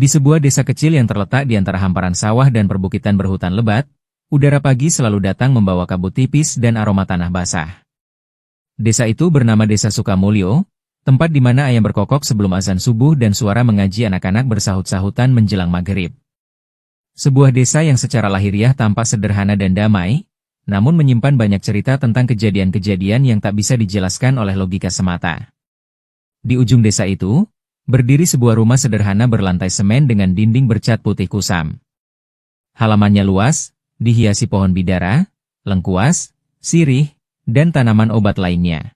Di sebuah desa kecil yang terletak di antara hamparan sawah dan perbukitan berhutan lebat, udara pagi selalu datang membawa kabut tipis dan aroma tanah basah. Desa itu bernama Desa Sukamulyo, tempat di mana ayam berkokok sebelum azan subuh dan suara mengaji anak-anak bersahut-sahutan menjelang maghrib. Sebuah desa yang secara lahiriah tampak sederhana dan damai, namun menyimpan banyak cerita tentang kejadian-kejadian yang tak bisa dijelaskan oleh logika semata. Di ujung desa itu, berdiri sebuah rumah sederhana berlantai semen dengan dinding bercat putih kusam. Halamannya luas, dihiasi pohon bidara, lengkuas, sirih, dan tanaman obat lainnya.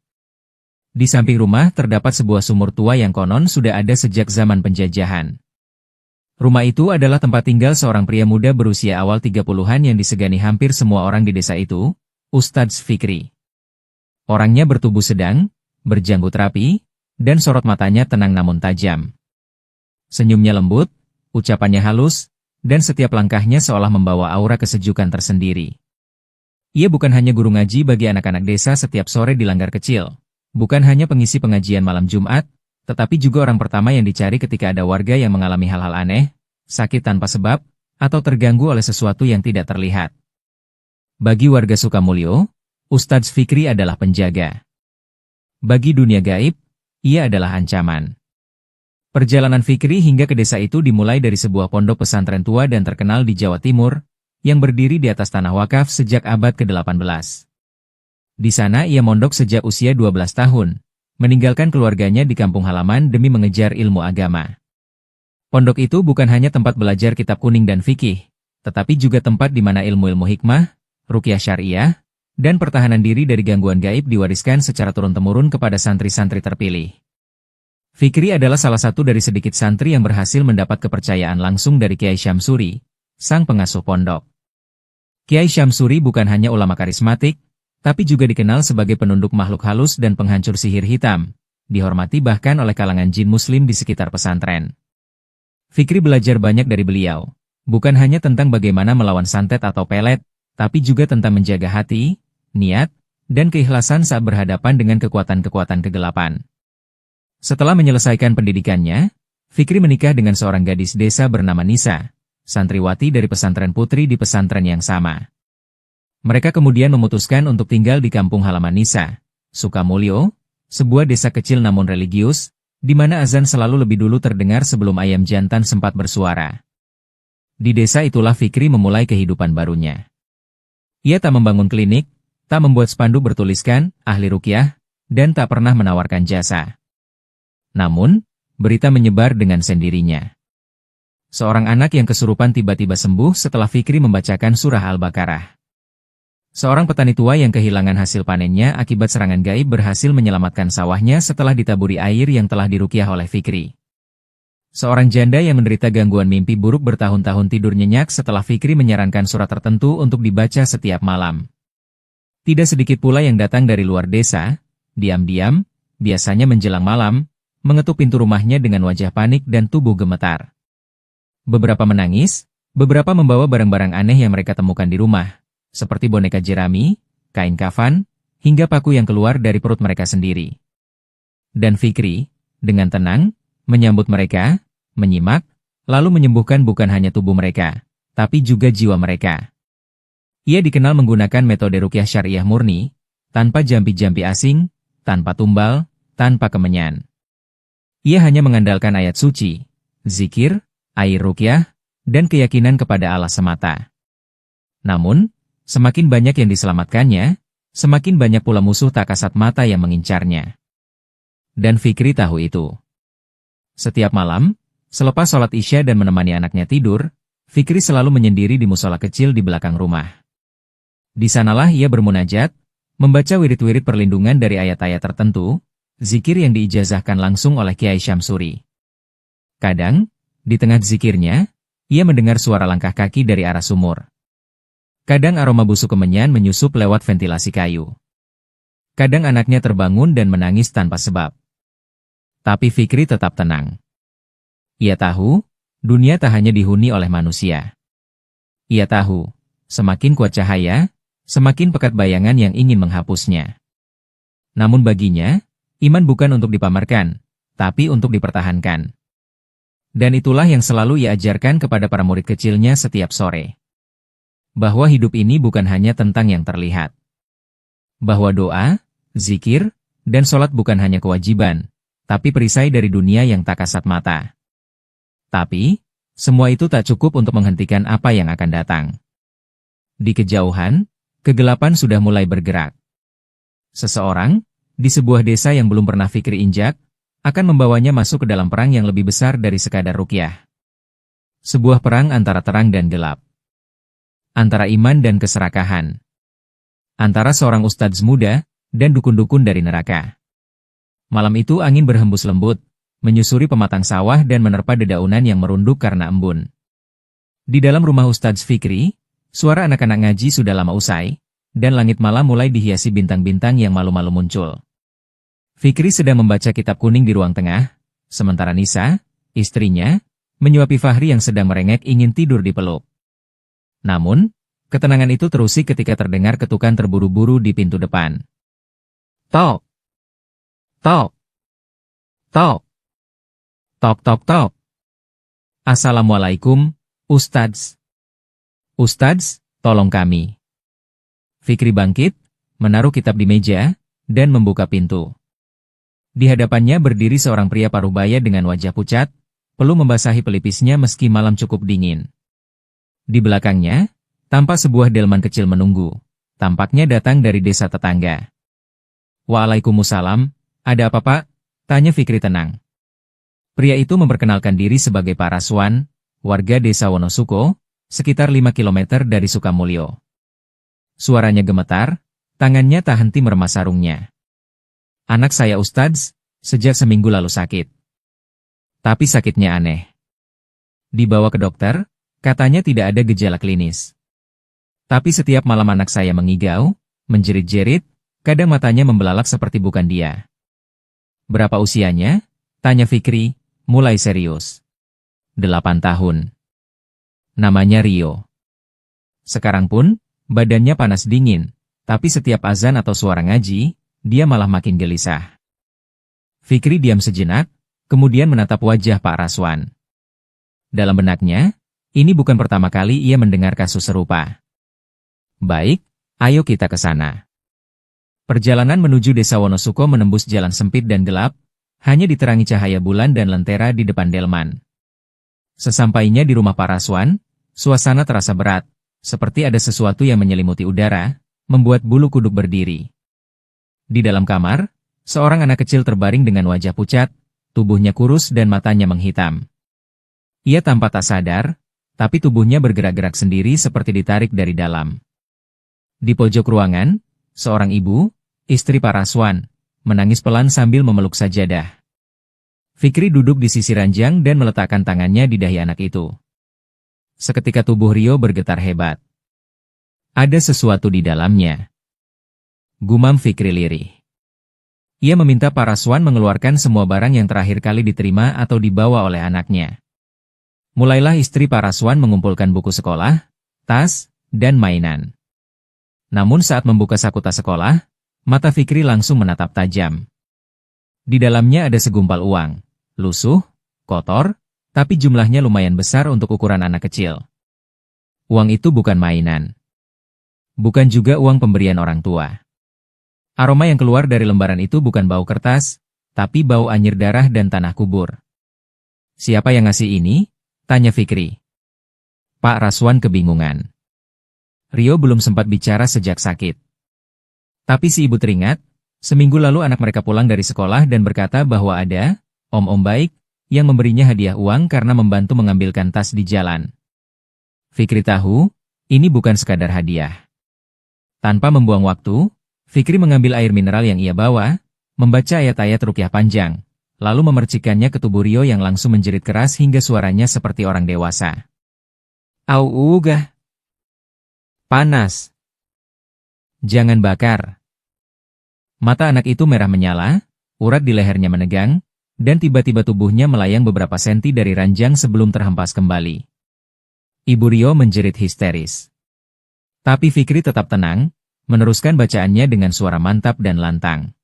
Di samping rumah terdapat sebuah sumur tua yang konon sudah ada sejak zaman penjajahan. Rumah itu adalah tempat tinggal seorang pria muda berusia awal 30-an yang disegani hampir semua orang di desa itu, Ustadz Fikri. Orangnya bertubuh sedang, berjanggut rapi, dan sorot matanya tenang namun tajam. Senyumnya lembut, ucapannya halus, dan setiap langkahnya seolah membawa aura kesejukan tersendiri. Ia bukan hanya guru ngaji bagi anak-anak desa setiap sore di langgar kecil, bukan hanya pengisi pengajian malam Jumat, tetapi juga orang pertama yang dicari ketika ada warga yang mengalami hal-hal aneh, sakit tanpa sebab, atau terganggu oleh sesuatu yang tidak terlihat. Bagi warga Sukamulyo, Ustadz Fikri adalah penjaga. Bagi dunia gaib, ia adalah ancaman. Perjalanan Fikri hingga ke desa itu dimulai dari sebuah pondok pesantren tua dan terkenal di Jawa Timur, yang berdiri di atas tanah wakaf sejak abad ke-18. Di sana ia mondok sejak usia 12 tahun, meninggalkan keluarganya di kampung halaman demi mengejar ilmu agama. Pondok itu bukan hanya tempat belajar kitab kuning dan fikih, tetapi juga tempat di mana ilmu-ilmu hikmah, ruqyah syariah, dan pertahanan diri dari gangguan gaib diwariskan secara turun-temurun kepada santri-santri terpilih. Fikri adalah salah satu dari sedikit santri yang berhasil mendapat kepercayaan langsung dari Kiai Syamsuri, sang pengasuh pondok. Kiai Syamsuri bukan hanya ulama karismatik, tapi juga dikenal sebagai penunduk makhluk halus dan penghancur sihir hitam, dihormati bahkan oleh kalangan jin muslim di sekitar pesantren. Fikri belajar banyak dari beliau, bukan hanya tentang bagaimana melawan santet atau pelet, tapi juga tentang menjaga hati, niat, dan keikhlasan saat berhadapan dengan kekuatan-kekuatan kegelapan. Setelah menyelesaikan pendidikannya, Fikri menikah dengan seorang gadis desa bernama Nisa, santriwati dari pesantren putri di pesantren yang sama. Mereka kemudian memutuskan untuk tinggal di kampung halaman Nisa, Sukamulyo, sebuah desa kecil namun religius, di mana azan selalu lebih dulu terdengar sebelum ayam jantan sempat bersuara. Di desa itulah Fikri memulai kehidupan barunya. Ia tak membangun klinik, tak membuat spanduk bertuliskan, ahli ruqyah, dan tak pernah menawarkan jasa. Namun, berita menyebar dengan sendirinya. Seorang anak yang kesurupan tiba-tiba sembuh setelah Fikri membacakan surah Al-Baqarah. Seorang petani tua yang kehilangan hasil panennya akibat serangan gaib berhasil menyelamatkan sawahnya setelah ditaburi air yang telah diruqyah oleh Fikri. Seorang janda yang menderita gangguan mimpi buruk bertahun-tahun tidur nyenyak setelah Fikri menyarankan surat tertentu untuk dibaca setiap malam. Tidak sedikit pula yang datang dari luar desa, diam-diam, biasanya menjelang malam, mengetuk pintu rumahnya dengan wajah panik dan tubuh gemetar. Beberapa menangis, beberapa membawa barang-barang aneh yang mereka temukan di rumah, seperti boneka jerami, kain kafan, hingga paku yang keluar dari perut mereka sendiri. Dan Fikri, dengan tenang, menyambut mereka, menyimak, lalu menyembuhkan bukan hanya tubuh mereka, tapi juga jiwa mereka. Ia dikenal menggunakan metode ruqyah syariah murni, tanpa jampi-jampi asing, tanpa tumbal, tanpa kemenyan. Ia hanya mengandalkan ayat suci, zikir, air ruqyah, dan keyakinan kepada Allah semata. Namun, semakin banyak yang diselamatkannya, semakin banyak pula musuh tak kasat mata yang mengincarnya. Dan Fikri tahu itu. Setiap malam, selepas sholat Isya dan menemani anaknya tidur, Fikri selalu menyendiri di musola kecil di belakang rumah. Di sanalah ia bermunajat, membaca wirid-wirid perlindungan dari ayat-ayat tertentu, zikir yang diijazahkan langsung oleh Kiai Syamsuri. Kadang, di tengah zikirnya, ia mendengar suara langkah kaki dari arah sumur. Kadang aroma busuk kemenyan menyusup lewat ventilasi kayu. Kadang anaknya terbangun dan menangis tanpa sebab. Tapi Fikri tetap tenang. Ia tahu, dunia tak hanya dihuni oleh manusia. Ia tahu, semakin kuat cahaya, semakin pekat bayangan yang ingin menghapusnya. Namun baginya, iman bukan untuk dipamerkan, tapi untuk dipertahankan. Dan itulah yang selalu ia ajarkan kepada para murid kecilnya setiap sore. Bahwa hidup ini bukan hanya tentang yang terlihat. Bahwa doa, zikir, dan sholat bukan hanya kewajiban, tapi perisai dari dunia yang tak kasat mata. Tapi, semua itu tak cukup untuk menghentikan apa yang akan datang. Di kejauhan, kegelapan sudah mulai bergerak. Seseorang, di sebuah desa yang belum pernah Fikri injak, akan membawanya masuk ke dalam perang yang lebih besar dari sekadar ruqyah. Sebuah perang antara terang dan gelap. Antara iman dan keserakahan. Antara seorang ustadz muda dan dukun-dukun dari neraka. Malam itu angin berhembus lembut, menyusuri pematang sawah dan menerpa dedaunan yang merunduk karena embun. Di dalam rumah Ustadz Fikri, suara anak-anak ngaji sudah lama usai, dan langit malam mulai dihiasi bintang-bintang yang malu-malu muncul. Fikri sedang membaca kitab kuning di ruang tengah, sementara Nisa, istrinya, menyuapi Fahri yang sedang merengek ingin tidur dipeluk. Namun, ketenangan itu terusik ketika terdengar ketukan terburu-buru di pintu depan. Tok! Tok! Tok! Tok tok tok! Assalamualaikum, Ustadz. Ustadz, tolong kami. Fikri bangkit, menaruh kitab di meja, dan membuka pintu. Di hadapannya berdiri seorang pria paruh baya dengan wajah pucat, perlu membasahi pelipisnya meski malam cukup dingin. Di belakangnya, tampak sebuah delman kecil menunggu. Tampaknya datang dari desa tetangga. Waalaikumsalam, ada apa Pak? Tanya Fikri tenang. Pria itu memperkenalkan diri sebagai Pak Raswan, warga desa Wonosuko, sekitar 5 km dari Sukamulyo. Suaranya gemetar, tangannya tak henti meremas sarungnya. Anak saya Ustadz, sejak seminggu lalu sakit. Tapi sakitnya aneh. Dibawa ke dokter, katanya tidak ada gejala klinis. Tapi setiap malam anak saya mengigau, menjerit-jerit, kadang matanya membelalak seperti bukan dia. Berapa usianya? Tanya Fikri, mulai serius. 8 tahun. Namanya Rio. Sekarang pun, badannya panas dingin, tapi setiap azan atau suara ngaji, dia malah makin gelisah. Fikri diam sejenak, kemudian menatap wajah Pak Raswan. Dalam benaknya, ini bukan pertama kali ia mendengar kasus serupa. Baik, ayo kita ke sana. Perjalanan menuju desa Wonosuko menembus jalan sempit dan gelap, hanya diterangi cahaya bulan dan lentera di depan delman. Sesampainya di rumah Pak Raswan, suasana terasa berat, seperti ada sesuatu yang menyelimuti udara, membuat bulu kuduk berdiri. Di dalam kamar, seorang anak kecil terbaring dengan wajah pucat, tubuhnya kurus dan matanya menghitam. Ia tampak tak sadar, tapi tubuhnya bergerak-gerak sendiri seperti ditarik dari dalam. Di pojok ruangan, seorang ibu, istri Pak Raswan, menangis pelan sambil memeluk sajadah. Fikri duduk di sisi ranjang dan meletakkan tangannya di dahi anak itu. Seketika tubuh Rio bergetar hebat. Ada sesuatu di dalamnya. Gumam Fikri lirih. Ia meminta Pak Raswan mengeluarkan semua barang yang terakhir kali diterima atau dibawa oleh anaknya. Mulailah istri Pak Raswan mengumpulkan buku sekolah, tas, dan mainan. Namun saat membuka saku tas sekolah, mata Fikri langsung menatap tajam. Di dalamnya ada segumpal uang, lusuh, kotor, tapi jumlahnya lumayan besar untuk ukuran anak kecil. Uang itu bukan mainan. Bukan juga uang pemberian orang tua. Aroma yang keluar dari lembaran itu bukan bau kertas, tapi bau anyir darah dan tanah kubur. Siapa yang ngasih ini? Tanya Fikri. Pak Raswan kebingungan. Rio belum sempat bicara sejak sakit. Tapi si ibu teringat, seminggu lalu anak mereka pulang dari sekolah dan berkata bahwa ada om-om baik yang memberinya hadiah uang karena membantu mengambilkan tas di jalan. Fikri tahu, ini bukan sekadar hadiah. Tanpa membuang waktu, Fikri mengambil air mineral yang ia bawa, membaca ayat-ayat ruqyah panjang, lalu memercikannya ke tubuh Rio yang langsung menjerit keras hingga suaranya seperti orang dewasa. Auugah! Panas! Jangan bakar! Mata anak itu merah menyala, urat di lehernya menegang, dan tiba-tiba tubuhnya melayang beberapa senti dari ranjang sebelum terhempas kembali. Ibu Rio menjerit histeris. Tapi Fikri tetap tenang, meneruskan bacaannya dengan suara mantap dan lantang.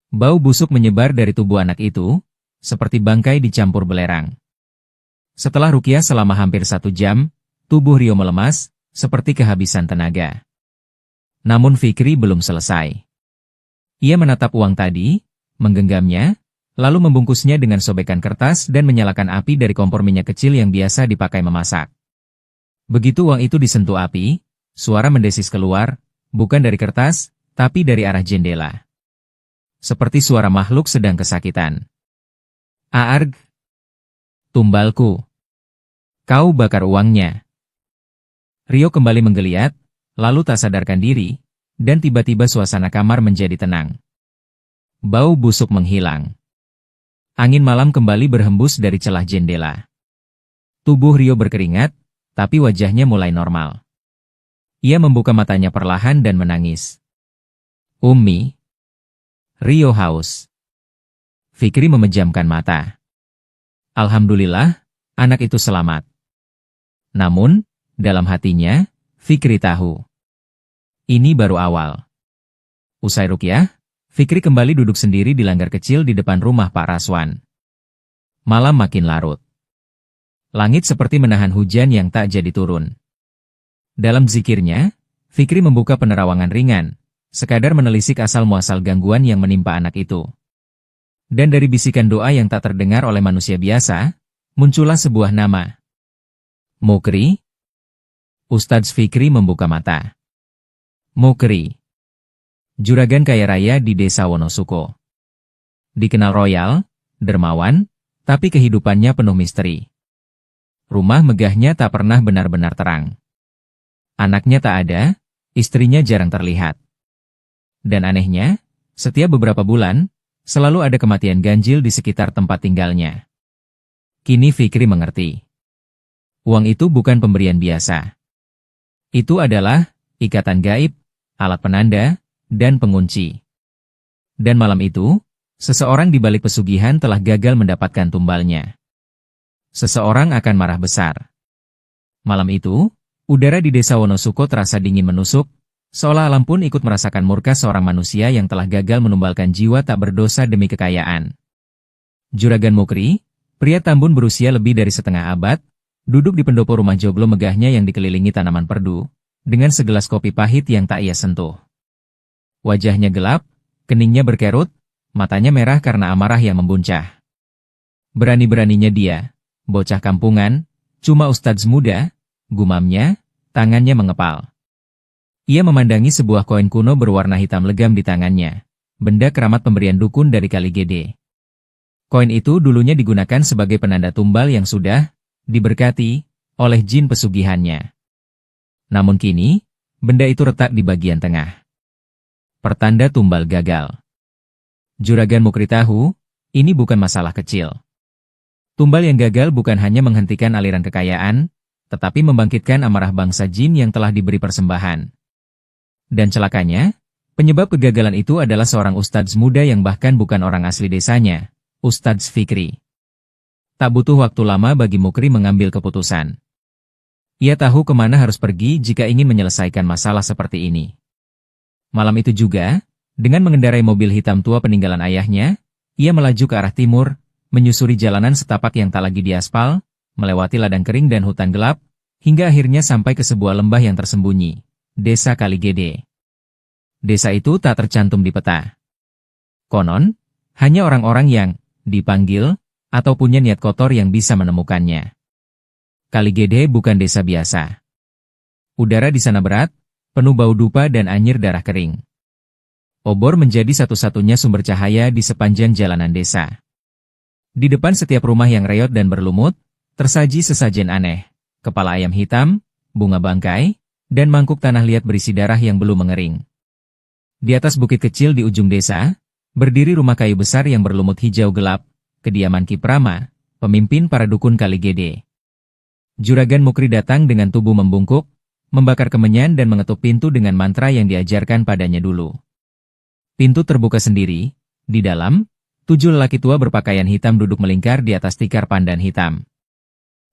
Bau busuk menyebar dari tubuh anak itu, seperti bangkai dicampur belerang. Setelah ruqyah selama hampir 1 jam, tubuh Rio melemas, seperti kehabisan tenaga. Namun Fikri belum selesai. Ia menatap uang tadi, menggenggamnya, lalu membungkusnya dengan sobekan kertas dan menyalakan api dari kompor minyak kecil yang biasa dipakai memasak. Begitu uang itu disentuh api, suara mendesis keluar, bukan dari kertas, tapi dari arah jendela. Seperti suara makhluk sedang kesakitan. "Aarg, tumbalku. Kau bakar uangnya." Rio kembali menggeliat, lalu tak sadarkan diri, dan tiba-tiba suasana kamar menjadi tenang. Bau busuk menghilang. Angin malam kembali berhembus dari celah jendela. Tubuh Rio berkeringat, tapi wajahnya mulai normal. Ia membuka matanya perlahan dan menangis. "Ummi." Rio haus. Fikri memejamkan mata. Alhamdulillah, anak itu selamat. Namun, dalam hatinya, Fikri tahu. Ini baru awal. Usai ruqyah, Fikri kembali duduk sendiri di langgar kecil di depan rumah Pak Raswan. Malam makin larut. Langit seperti menahan hujan yang tak jadi turun. Dalam zikirnya, Fikri membuka penerawangan ringan, sekadar menelisik asal-muasal gangguan yang menimpa anak itu. Dan dari bisikan doa yang tak terdengar oleh manusia biasa, muncullah sebuah nama. Mukri. Ustadz Fikri membuka mata. Mukri. Juragan kaya raya di desa Wonosuko. Dikenal royal, dermawan, tapi kehidupannya penuh misteri. Rumah megahnya tak pernah benar-benar terang. Anaknya tak ada, istrinya jarang terlihat. Dan anehnya, setiap beberapa bulan, selalu ada kematian ganjil di sekitar tempat tinggalnya. Kini Fikri mengerti. Uang itu bukan pemberian biasa. Itu adalah ikatan gaib, alat penanda, dan pengunci. Dan malam itu, seseorang di balik pesugihan telah gagal mendapatkan tumbalnya. Seseorang akan marah besar. Malam itu, udara di desa Wonosuko terasa dingin menusuk, seolah alam pun ikut merasakan murka seorang manusia yang telah gagal menumbalkan jiwa tak berdosa demi kekayaan. Juragan Mukri, pria tambun berusia lebih dari setengah abad, duduk di pendopo rumah joglo megahnya yang dikelilingi tanaman perdu, dengan segelas kopi pahit yang tak ia sentuh. Wajahnya gelap, keningnya berkerut, matanya merah karena amarah yang membuncah. Berani-beraninya dia, bocah kampungan, cuma ustadz muda, gumamnya, tangannya mengepal. Ia memandangi sebuah koin kuno berwarna hitam legam di tangannya, benda keramat pemberian dukun dari Kali Gede. Koin itu dulunya digunakan sebagai penanda tumbal yang sudah diberkati oleh jin pesugihannya. Namun kini, benda itu retak di bagian tengah. Pertanda tumbal gagal. Juragan Mukri tahu, ini bukan masalah kecil. Tumbal yang gagal bukan hanya menghentikan aliran kekayaan, tetapi membangkitkan amarah bangsa jin yang telah diberi persembahan. Dan celakanya, penyebab kegagalan itu adalah seorang ustadz muda yang bahkan bukan orang asli desanya, Ustadz Fikri. Tak butuh waktu lama bagi Mukri mengambil keputusan. Ia tahu kemana harus pergi jika ingin menyelesaikan masalah seperti ini. Malam itu juga, dengan mengendarai mobil hitam tua peninggalan ayahnya, ia melaju ke arah timur, menyusuri jalanan setapak yang tak lagi diaspal, melewati ladang kering dan hutan gelap, hingga akhirnya sampai ke sebuah lembah yang tersembunyi, Desa Kali Gede. Desa itu tak tercantum di peta. Konon, hanya orang-orang yang dipanggil atau punya niat kotor yang bisa menemukannya. Kali Gede bukan desa biasa. Udara di sana berat, penuh bau dupa dan anyir darah kering. Obor menjadi satu-satunya sumber cahaya di sepanjang jalanan desa. Di depan setiap rumah yang reot dan berlumut, tersaji sesajen aneh, kepala ayam hitam, bunga bangkai, dan mangkuk tanah liat berisi darah yang belum mengering. Di atas bukit kecil di ujung desa, berdiri rumah kayu besar yang berlumut hijau gelap, kediaman Ki Prama, pemimpin para dukun Kali Gede. Juragan Mukri datang dengan tubuh membungkuk, membakar kemenyan dan mengetuk pintu dengan mantra yang diajarkan padanya dulu. Pintu terbuka sendiri, di dalam, 7 lelaki tua berpakaian hitam duduk melingkar di atas tikar pandan hitam.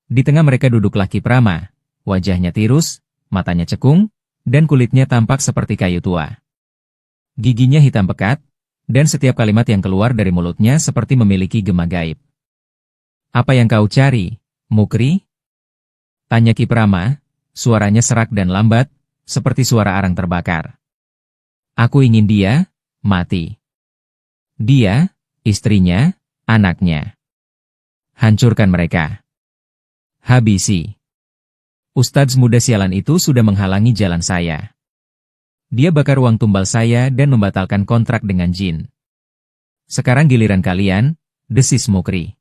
Di tengah mereka duduklah Ki Prama, wajahnya tirus, matanya cekung, dan kulitnya tampak seperti kayu tua. Giginya hitam pekat, dan setiap kalimat yang keluar dari mulutnya seperti memiliki gema gaib. "Apa yang kau cari, Mukri? Tanya Ki Prama, suaranya serak dan lambat, seperti suara arang terbakar. Aku ingin dia mati. Dia, istrinya, anaknya. Hancurkan mereka. Habisi. Ustadz muda sialan itu sudah menghalangi jalan saya. Dia bakar uang tumbal saya dan membatalkan kontrak dengan jin. Sekarang giliran kalian, desis Mukri.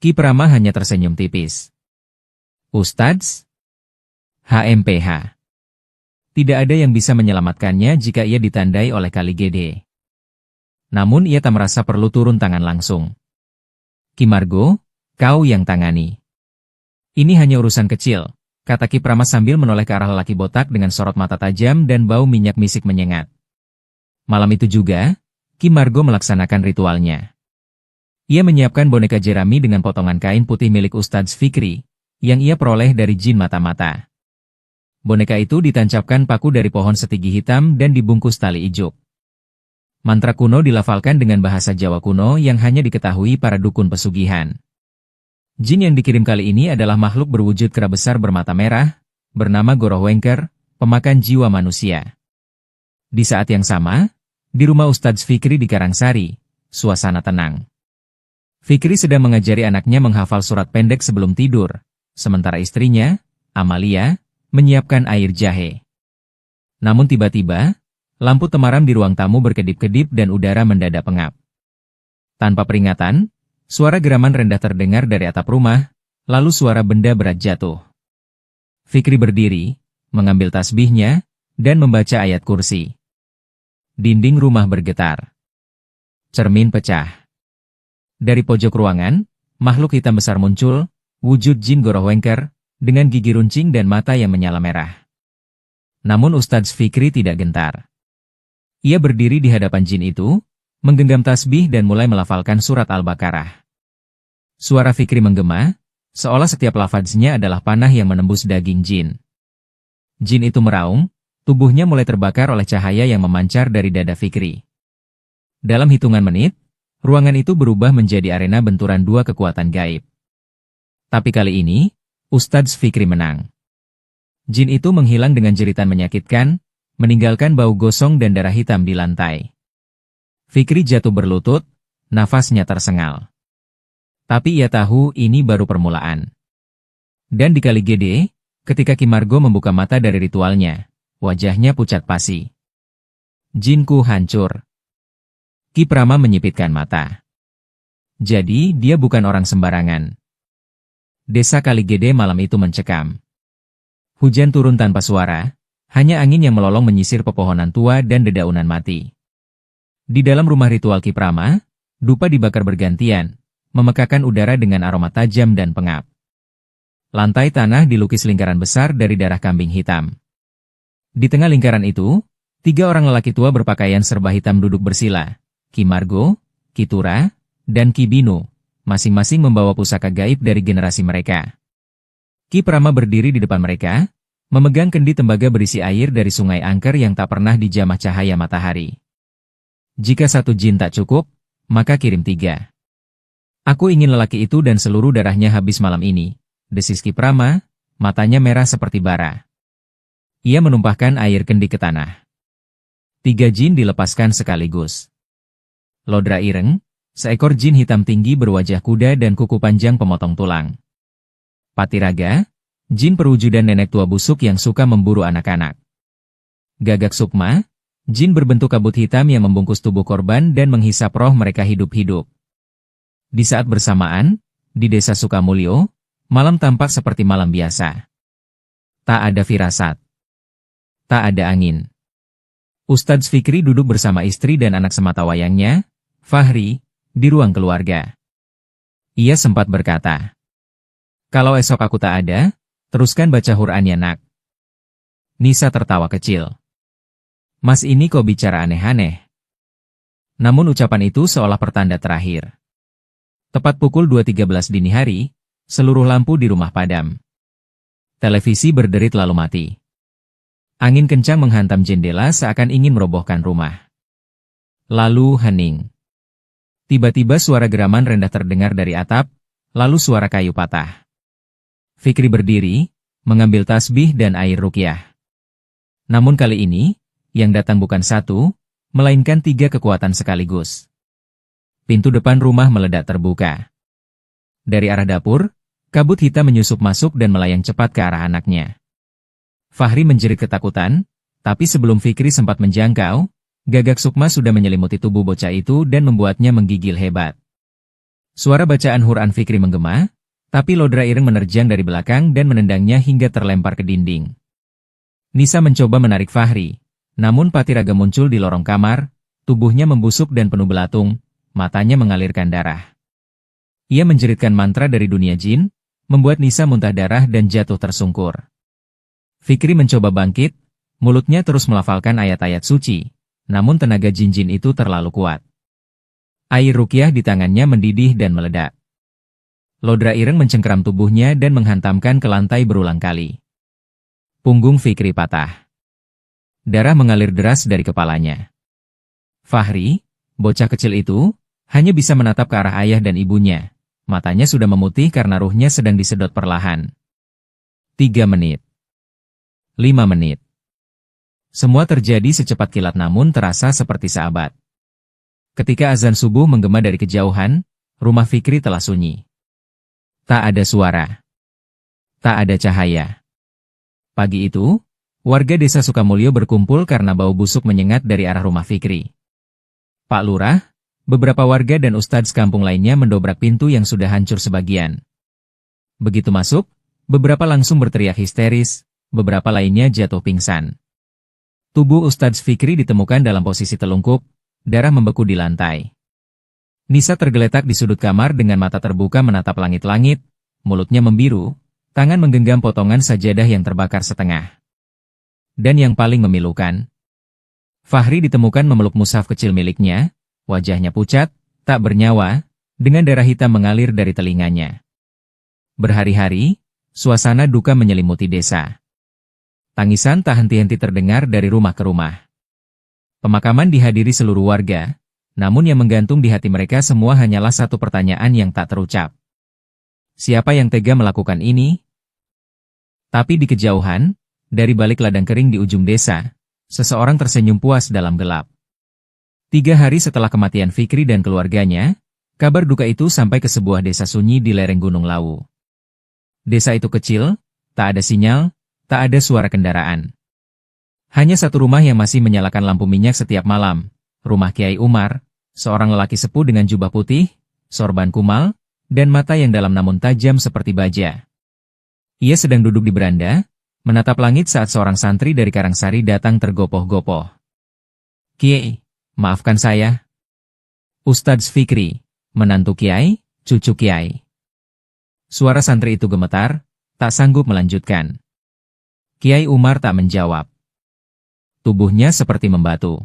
Ki Prama hanya tersenyum tipis. Ustadz? HMPH. Tidak ada yang bisa menyelamatkannya jika ia ditandai oleh Kali Gede. Namun ia tak merasa perlu turun tangan langsung. Ki Margo, kau yang tangani. Ini hanya urusan kecil, kata Ki Prama sambil menoleh ke arah lelaki botak dengan sorot mata tajam dan bau minyak misik menyengat. Malam itu juga, Ki Margo melaksanakan ritualnya. Ia menyiapkan boneka jerami dengan potongan kain putih milik Ustadz Fikri, yang ia peroleh dari jin mata-mata. Boneka itu ditancapkan paku dari pohon setigi hitam dan dibungkus tali ijuk. Mantra kuno dilafalkan dengan bahasa Jawa kuno yang hanya diketahui para dukun pesugihan. Jin yang dikirim kali ini adalah makhluk berwujud kera besar bermata merah, bernama Gorohwengker, pemakan jiwa manusia. Di saat yang sama, di rumah Ustadz Fikri di Karangsari, suasana tenang. Fikri sedang mengajari anaknya menghafal surat pendek sebelum tidur, sementara istrinya, Amalia, menyiapkan air jahe. Namun tiba-tiba, lampu temaram di ruang tamu berkedip-kedip dan udara mendadak pengap. Tanpa peringatan, suara geraman rendah terdengar dari atap rumah, lalu suara benda berat jatuh. Fikri berdiri, mengambil tasbihnya, dan membaca ayat kursi. Dinding rumah bergetar. Cermin pecah. Dari pojok ruangan, makhluk hitam besar muncul, wujud jin Gorohwengker, dengan gigi runcing dan mata yang menyala merah. Namun Ustadz Fikri tidak gentar. Ia berdiri di hadapan jin itu, menggenggam tasbih dan mulai melafalkan surat Al-Baqarah. Suara Fikri menggema, seolah setiap lafaznya adalah panah yang menembus daging jin. Jin itu meraung, tubuhnya mulai terbakar oleh cahaya yang memancar dari dada Fikri. Dalam hitungan menit, ruangan itu berubah menjadi arena benturan dua kekuatan gaib. Tapi kali ini, Ustadz Fikri menang. Jin itu menghilang dengan jeritan menyakitkan, meninggalkan bau gosong dan darah hitam di lantai. Fikri jatuh berlutut, nafasnya tersengal. Tapi ia tahu ini baru permulaan. Dan di Kali Gede, ketika Ki Margo membuka mata dari ritualnya, wajahnya pucat pasi. Jinku hancur. Ki Prama menyipitkan mata. Jadi dia bukan orang sembarangan. Desa Kali Gede malam itu mencekam. Hujan turun tanpa suara, hanya angin yang melolong menyisir pepohonan tua dan dedaunan mati. Di dalam rumah ritual Ki Prama, dupa dibakar bergantian, memekakan udara dengan aroma tajam dan pengap. Lantai tanah dilukis lingkaran besar dari darah kambing hitam. Di tengah lingkaran itu, 3 orang lelaki tua berpakaian serba hitam duduk bersila, Ki Margo, Ki Tura, dan Ki Binu, masing-masing membawa pusaka gaib dari generasi mereka. Ki Prama berdiri di depan mereka, memegang kendi tembaga berisi air dari sungai angker yang tak pernah dijamah cahaya matahari. Jika 1 jin tak cukup, maka kirim 3. Aku ingin lelaki itu dan seluruh darahnya habis malam ini, desis Ki Prama, matanya merah seperti bara. Ia menumpahkan air kendi ke tanah. 3 jin dilepaskan sekaligus. Lodra Ireng, seekor jin hitam tinggi berwajah kuda dan kuku panjang pemotong tulang. Patiraga, jin perwujudan nenek tua busuk yang suka memburu anak-anak. Gagak Sukma, jin berbentuk kabut hitam yang membungkus tubuh korban dan menghisap roh mereka hidup-hidup. Di saat bersamaan, di desa Sukamulyo, malam tampak seperti malam biasa. Tak ada firasat. Tak ada angin. Ustadz Fikri duduk bersama istri dan anak sematawayangnya, Fahri, di ruang keluarga. Ia sempat berkata, "Kalau esok aku tak ada, teruskan baca Quran ya nak." Nisa tertawa kecil. "Mas ini kok bicara aneh-aneh?" Namun ucapan itu seolah pertanda terakhir. Tepat pukul 2.13 dini hari, seluruh lampu di rumah padam. Televisi berderit lalu mati. Angin kencang menghantam jendela seakan ingin merobohkan rumah. Lalu hening. Tiba-tiba suara geraman rendah terdengar dari atap, lalu suara kayu patah. Fikri berdiri, mengambil tasbih dan air ruqyah. Namun kali ini, yang datang bukan satu, melainkan 3 kekuatan sekaligus. Pintu depan rumah meledak terbuka. Dari arah dapur, kabut hitam menyusup masuk dan melayang cepat ke arah anaknya. Fahri menjerit ketakutan, tapi sebelum Fikri sempat menjangkau, gagak sukma sudah menyelimuti tubuh bocah itu dan membuatnya menggigil hebat. Suara bacaan Quran Fikri menggema, tapi Lodra Ireng menerjang dari belakang dan menendangnya hingga terlempar ke dinding. Nisa mencoba menarik Fahri, namun Patiraga muncul di lorong kamar, tubuhnya membusuk dan penuh belatung, matanya mengalirkan darah. Ia menjeritkan mantra dari dunia jin, membuat Nisa muntah darah dan jatuh tersungkur. Fikri mencoba bangkit, mulutnya terus melafalkan ayat-ayat suci, namun tenaga jin-jin itu terlalu kuat. Air ruqyah di tangannya mendidih dan meledak. Lodra Ireng mencengkeram tubuhnya dan menghantamkan ke lantai berulang kali. Punggung Fikri patah. Darah mengalir deras dari kepalanya. Fahri, bocah kecil itu, hanya bisa menatap ke arah ayah dan ibunya. Matanya sudah memutih karena ruhnya sedang disedot perlahan. 3 menit. 5 menit. Semua terjadi secepat kilat namun terasa seperti seabad. Ketika azan subuh menggema dari kejauhan, rumah Fikri telah sunyi. Tak ada suara. Tak ada cahaya. Pagi itu, warga desa Sukamulyo berkumpul karena bau busuk menyengat dari arah rumah Fikri. Pak Lurah, beberapa warga dan ustadz kampung lainnya mendobrak pintu yang sudah hancur sebagian. Begitu masuk, beberapa langsung berteriak histeris, beberapa lainnya jatuh pingsan. Tubuh Ustadz Fikri ditemukan dalam posisi telungkup, darah membeku di lantai. Nisa tergeletak di sudut kamar dengan mata terbuka menatap langit-langit, mulutnya membiru, tangan menggenggam potongan sajadah yang terbakar setengah. Dan yang paling memilukan, Fahri ditemukan memeluk mushaf kecil miliknya, wajahnya pucat, tak bernyawa, dengan darah hitam mengalir dari telinganya. Berhari-hari, suasana duka menyelimuti desa. Tangisan tak henti-henti terdengar dari rumah ke rumah. Pemakaman dihadiri seluruh warga, namun yang menggantung di hati mereka semua hanyalah satu pertanyaan yang tak terucap. Siapa yang tega melakukan ini? Tapi di kejauhan, dari balik ladang kering di ujung desa, seseorang tersenyum puas dalam gelap. 3 hari setelah kematian Fikri dan keluarganya, kabar duka itu sampai ke sebuah desa sunyi di lereng Gunung Lawu. Desa itu kecil, tak ada sinyal, tak ada suara kendaraan. Hanya satu rumah yang masih menyalakan lampu minyak setiap malam, rumah Kiai Umar, seorang lelaki sepuh dengan jubah putih, sorban kumal, dan mata yang dalam namun tajam seperti baja. Ia sedang duduk di beranda, menatap langit saat seorang santri dari Karangsari datang tergopoh-gopoh. Kiai, maafkan saya. Ustadz Fikri, menantu Kiai, cucu Kiai. Suara santri itu gemetar, tak sanggup melanjutkan. Kiai Umar tak menjawab. Tubuhnya seperti membatu.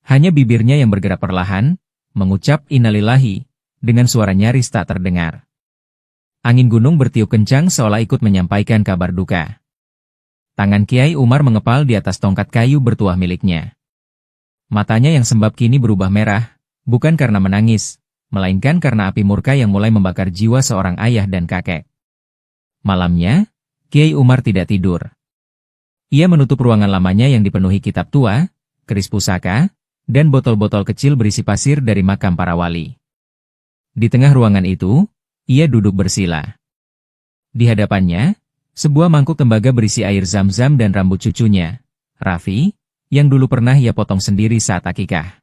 Hanya bibirnya yang bergerak perlahan, mengucap innalillahi, dengan suara nyaris tak terdengar. Angin gunung bertiup kencang seolah ikut menyampaikan kabar duka. Tangan Kiai Umar mengepal di atas tongkat kayu bertuah miliknya. Matanya yang sembab kini berubah merah, bukan karena menangis, melainkan karena api murka yang mulai membakar jiwa seorang ayah dan kakek. Malamnya, Kiai Umar tidak tidur. Ia menutup ruangan lamanya yang dipenuhi kitab tua, keris pusaka, dan botol-botol kecil berisi pasir dari makam para wali. Di tengah ruangan itu, ia duduk bersila. Di hadapannya, sebuah mangkuk tembaga berisi air zam-zam dan rambut cucunya, Raffi, yang dulu pernah ia potong sendiri saat akikah.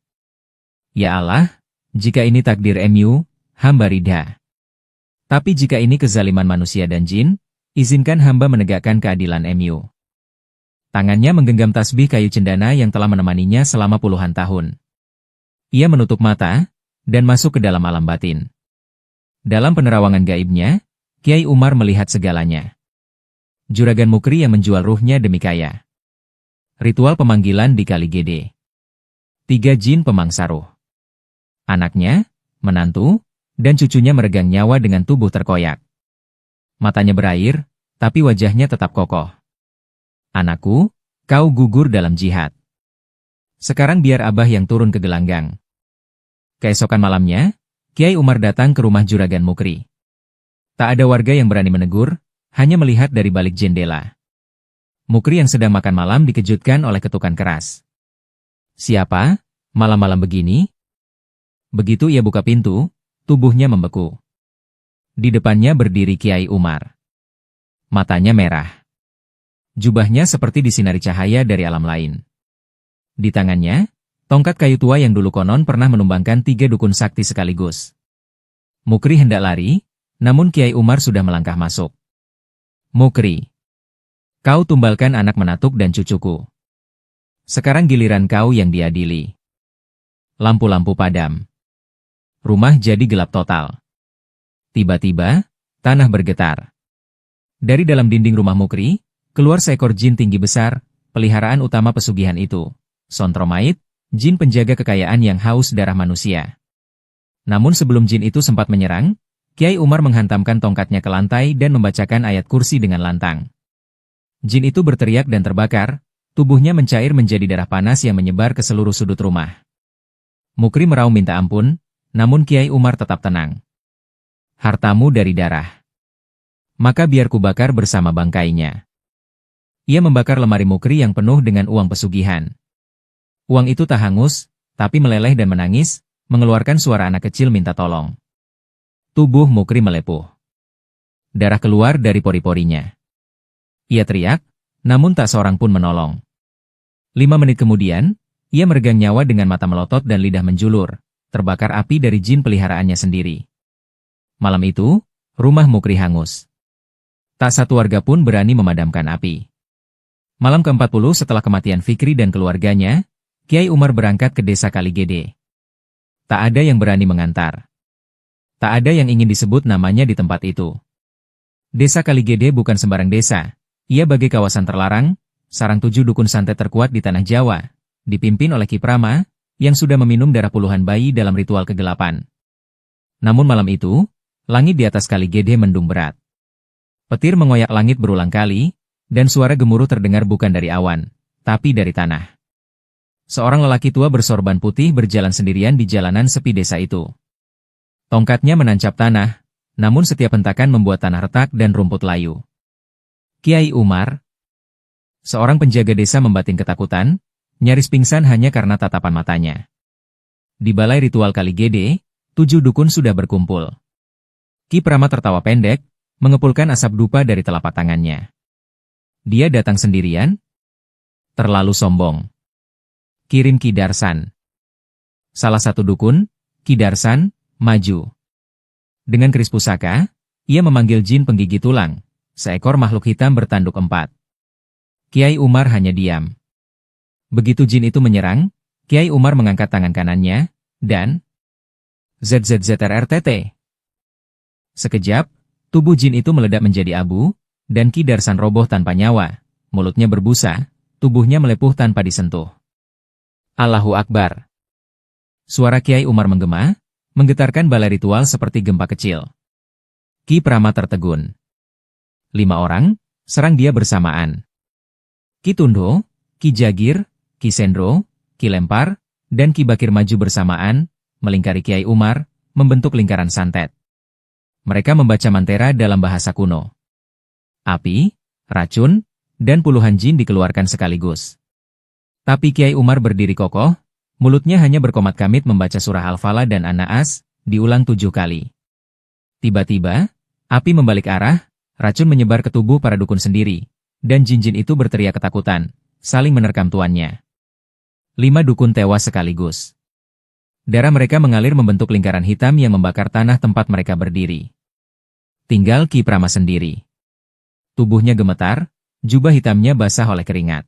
Ya Allah, jika ini takdir MU, hamba ridha. Tapi jika ini kezaliman manusia dan jin, izinkan hamba menegakkan keadilan MU. Tangannya menggenggam tasbih kayu cendana yang telah menemaninya selama puluhan tahun. Ia menutup mata, dan masuk ke dalam alam batin. Dalam penerawangan gaibnya, Kiai Umar melihat segalanya. Juragan Mukri yang menjual ruhnya demi kaya. Ritual pemanggilan di Kali Gede. 3 jin pemangsa ruh. Anaknya, menantu, dan cucunya meregang nyawa dengan tubuh terkoyak. Matanya berair, tapi wajahnya tetap kokoh. Anakku, kau gugur dalam jihad. Sekarang biar Abah yang turun ke gelanggang. Keesokan malamnya, Kiai Umar datang ke rumah Juragan Mukri. Tak ada warga yang berani menegur, hanya melihat dari balik jendela. Mukri yang sedang makan malam dikejutkan oleh ketukan keras. Siapa? Malam-malam begini? Begitu ia buka pintu, tubuhnya membeku. Di depannya berdiri Kiai Umar. Matanya merah. Jubahnya seperti disinari cahaya dari alam lain. Di tangannya, tongkat kayu tua yang dulu konon pernah menumbangkan 3 dukun sakti sekaligus. Mukri hendak lari, namun Kiai Umar sudah melangkah masuk. Mukri, kau tumbalkan anak menatuk dan cucuku. Sekarang giliran kau yang diadili. Lampu-lampu padam. Rumah jadi gelap total. Tiba-tiba, tanah bergetar. Dari dalam dinding rumah Mukri, keluar seekor jin tinggi besar, peliharaan utama pesugihan itu. Sontromait, jin penjaga kekayaan yang haus darah manusia. Namun sebelum jin itu sempat menyerang, Kiai Umar menghantamkan tongkatnya ke lantai dan membacakan ayat kursi dengan lantang. Jin itu berteriak dan terbakar, tubuhnya mencair menjadi darah panas yang menyebar ke seluruh sudut rumah. Mukri meraung minta ampun, namun Kiai Umar tetap tenang. Hartamu dari darah. Maka biar kubakar bersama bangkainya. Ia membakar lemari Mukri yang penuh dengan uang pesugihan. Uang itu tak hangus, tapi meleleh dan menangis, mengeluarkan suara anak kecil minta tolong. Tubuh Mukri melepuh. Darah keluar dari pori-porinya. Ia teriak, namun tak seorang pun menolong. 5 menit kemudian, ia meregang nyawa dengan mata melotot dan lidah menjulur, terbakar api dari jin peliharaannya sendiri. Malam itu, rumah Mukri hangus. Tak satu warga pun berani memadamkan api. Malam ke-40 setelah kematian Fikri dan keluarganya, Kiai Umar berangkat ke desa Kaligede. Tak ada yang berani mengantar. Tak ada yang ingin disebut namanya di tempat itu. Desa Kaligede bukan sembarang desa. Ia bagai kawasan terlarang, sarang 7 dukun santet terkuat di tanah Jawa, dipimpin oleh Ki Prama, yang sudah meminum darah puluhan bayi dalam ritual kegelapan. Namun malam itu, langit di atas Kaligede mendung berat. Petir mengoyak langit berulang kali, dan suara gemuruh terdengar bukan dari awan, tapi dari tanah. Seorang lelaki tua bersorban putih berjalan sendirian di jalanan sepi desa itu. Tongkatnya menancap tanah, namun setiap hentakan membuat tanah retak dan rumput layu. Kiai Umar, seorang penjaga desa membatin ketakutan, nyaris pingsan hanya karena tatapan matanya. Di balai ritual Kaligede, 7 dukun sudah berkumpul. Ki Prama tertawa pendek, mengepulkan asap dupa dari telapak tangannya. Dia datang sendirian? Terlalu sombong. Kirim Ki Darsan. Salah satu dukun, Ki Darsan, maju. Dengan keris pusaka, ia memanggil jin penggigit tulang, seekor makhluk hitam bertanduk 4. Kiai Umar hanya diam. Begitu jin itu menyerang, Kiai Umar mengangkat tangan kanannya, dan ZZZRRTT. Sekejap, tubuh jin itu meledak menjadi abu, dan Ki Darsan roboh tanpa nyawa, mulutnya berbusa, tubuhnya melepuh tanpa disentuh. Allahu Akbar. Suara Kiai Umar menggema, menggetarkan balai ritual seperti gempa kecil. Ki Prama tertegun. 5 orang, serang dia bersamaan. Ki Tundo, Ki Jagir, Ki Sendro, Ki Lempar, dan Ki Bakir maju bersamaan, melingkari Kiai Umar, membentuk lingkaran santet. Mereka membaca mantera dalam bahasa kuno. Api, racun, dan puluhan jin dikeluarkan sekaligus. Tapi Kiai Umar berdiri kokoh, mulutnya hanya berkomat kamit membaca surah Al-Falaq dan An-Naas, diulang 7 kali. Tiba-tiba, api membalik arah, racun menyebar ke tubuh para dukun sendiri, dan jin-jin itu berteriak ketakutan, saling menerkam tuannya. 5 dukun tewas sekaligus. Darah mereka mengalir membentuk lingkaran hitam yang membakar tanah tempat mereka berdiri. Tinggal Ki Prama sendiri. Tubuhnya gemetar, jubah hitamnya basah oleh keringat.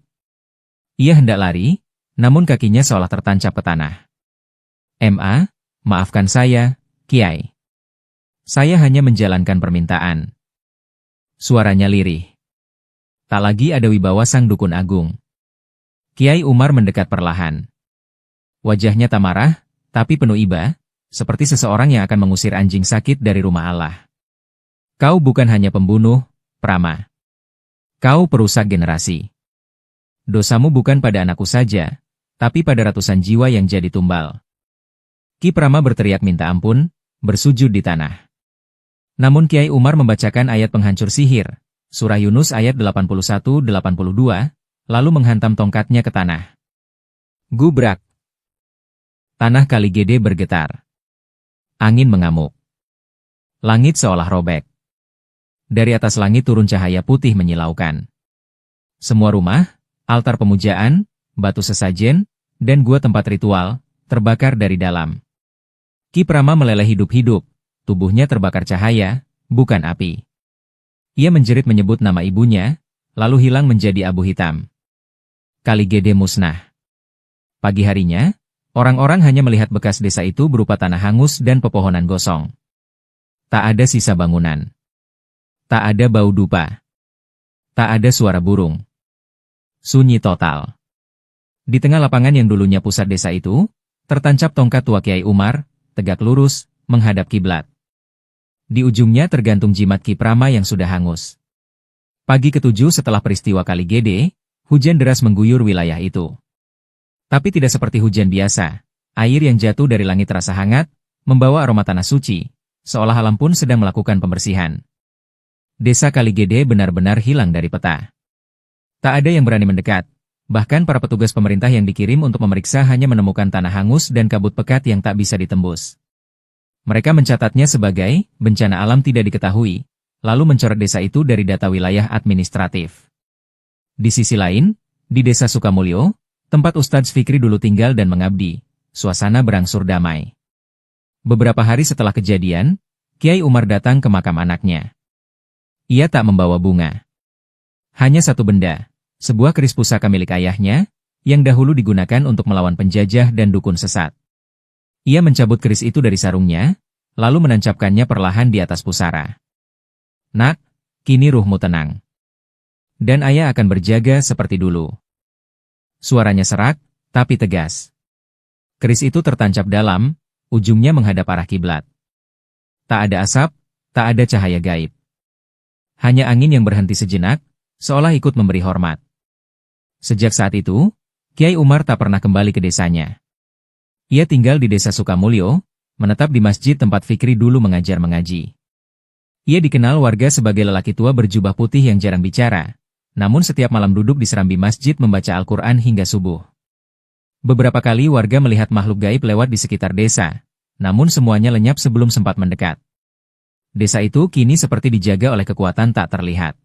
Ia hendak lari, namun kakinya seolah tertancap ke tanah. Maafkan saya, Kiai. Saya hanya menjalankan permintaan. Suaranya lirih. Tak lagi ada wibawa sang dukun agung. Kiai Umar mendekat perlahan. Wajahnya tak marah, tapi penuh iba, seperti seseorang yang akan mengusir anjing sakit dari rumah Allah. Kau bukan hanya pembunuh, Prama. Kau perusak generasi. Dosamu bukan pada anakku saja, tapi pada ratusan jiwa yang jadi tumbal. Ki Prama berteriak minta ampun, bersujud di tanah. Namun Kiai Umar membacakan ayat penghancur sihir, Surah Yunus ayat 81-82, lalu menghantam tongkatnya ke tanah. Gubrak. Tanah Kali Gede bergetar. Angin mengamuk. Langit seolah robek. Dari atas langit turun cahaya putih menyilaukan. Semua rumah, altar pemujaan, batu sesajen, dan gua tempat ritual, terbakar dari dalam. Ki Prama meleleh hidup-hidup, tubuhnya terbakar cahaya, bukan api. Ia menjerit menyebut nama ibunya, lalu hilang menjadi abu hitam. Kali Gede musnah. Pagi harinya, orang-orang hanya melihat bekas desa itu berupa tanah hangus dan pepohonan gosong. Tak ada sisa bangunan. Tak ada bau dupa. Tak ada suara burung. Sunyi total. Di tengah lapangan yang dulunya pusat desa itu, tertancap tongkat tua Kiai Umar, tegak lurus, menghadap kiblat. Di ujungnya tergantung jimat Ki Prama yang sudah hangus. Pagi ketujuh setelah peristiwa Kali Gede, hujan deras mengguyur wilayah itu. Tapi tidak seperti hujan biasa. Air yang jatuh dari langit terasa hangat, membawa aroma tanah suci, seolah alam pun sedang melakukan pembersihan. Desa Kali Gede benar-benar hilang dari peta. Tak ada yang berani mendekat, bahkan para petugas pemerintah yang dikirim untuk memeriksa hanya menemukan tanah hangus dan kabut pekat yang tak bisa ditembus. Mereka mencatatnya sebagai bencana alam tidak diketahui, lalu mencoret desa itu dari data wilayah administratif. Di sisi lain, di desa Sukamulyo, tempat Ustadz Fikri dulu tinggal dan mengabdi, suasana berangsur damai. Beberapa hari setelah kejadian, Kiai Umar datang ke makam anaknya. Ia tak membawa bunga. Hanya satu benda, sebuah keris pusaka milik ayahnya, yang dahulu digunakan untuk melawan penjajah dan dukun sesat. Ia mencabut keris itu dari sarungnya, lalu menancapkannya perlahan di atas pusara. Nak, kini ruhmu tenang. Dan ayah akan berjaga seperti dulu. Suaranya serak, tapi tegas. Keris itu tertancap dalam, ujungnya menghadap arah kiblat. Tak ada asap, tak ada cahaya gaib. Hanya angin yang berhenti sejenak, seolah ikut memberi hormat. Sejak saat itu, Kiai Umar tak pernah kembali ke desanya. Ia tinggal di desa Sukamulyo, menetap di masjid tempat Fikri dulu mengajar mengaji. Ia dikenal warga sebagai lelaki tua berjubah putih yang jarang bicara, namun setiap malam duduk di serambi masjid membaca Al-Quran hingga subuh. Beberapa kali warga melihat makhluk gaib lewat di sekitar desa, namun semuanya lenyap sebelum sempat mendekat. Desa itu kini seperti dijaga oleh kekuatan tak terlihat.